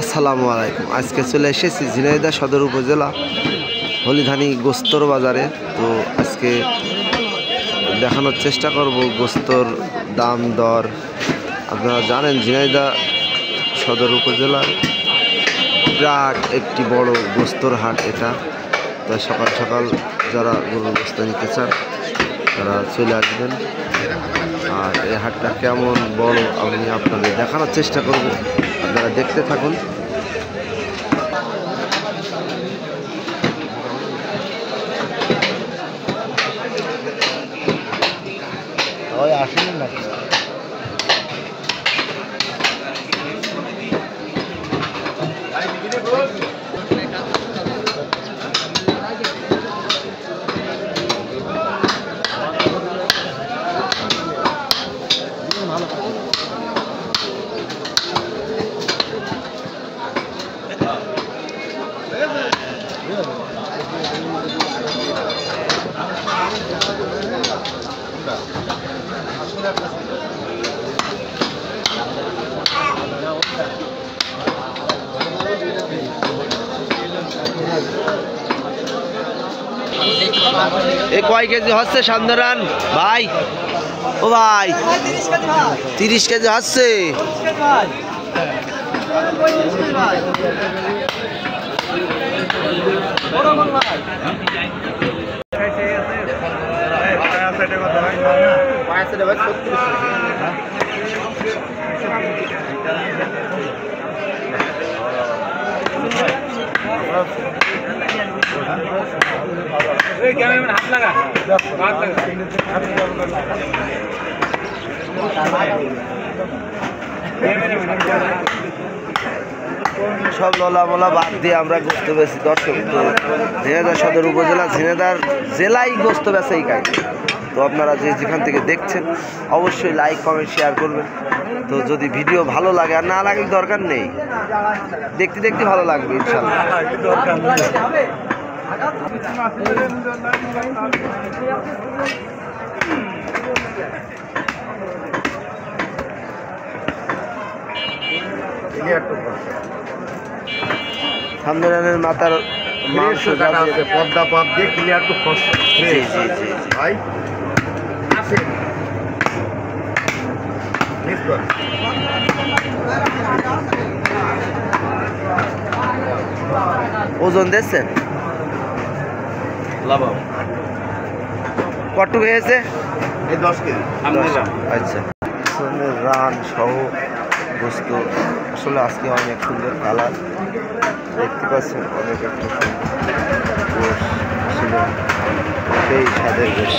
আসসালামু আলাইকুম। আজকে চলে এসেছি ঝিনাইদহ সদর উপজেলা হলিধানি গোস্তর বাজারে। তো আজকে দেখানোর চেষ্টা করব গোস্তর দাম দর। আপনারা জানেন ঝিনাইদহ সদর উপজেলার বিরাট একটি বড় গোস্তর হাট এটা। তাই সকাল সকাল যারা গরুর গোস্ত নিতে চান তারা চলে আসবেন। আর এই হাটটা কেমন বড় আমি আপনাদের দেখানোর চেষ্টা করব, আপনারা দেখতে থাকুন। আসেন নাকি এ কয় কেজি হচ্ছে সামনেরান ভাই? ও ভাই 30 কেজি হচ্ছে। সব ললা মলা বাদ দিয়ে আমরা গোস্ত বেশি দর্শক। তো ঝিনাইদহ সদর উপজেলা ঝিনাইদহ জেলায় গোস্ত বেচাই খাই। তো আপনারা যেখান থেকে দেখছেন অবশ্যই লাইক কমেন্ট শেয়ার করবেন। তো যদি ভিডিও ভালো লাগে আর না লাগে দরকার নেই, দেখতে দেখতে ভালো লাগবে ইনশাআল্লাহ। সামনের মাথার মাংস পদ্মা পাপ দিয়ে ক্লিয়ার টু ফস। জি জি জি ভাই ওজন দেখছেন কত হয়েছে? 10 কেজি। আচ্ছা, রান সহ গোস্ত আসলে আজকে অনেক সুন্দর কালার দেখতে পাচ্ছেন। অনেক একটা ছিল সেই স্বাদের গোস্ত।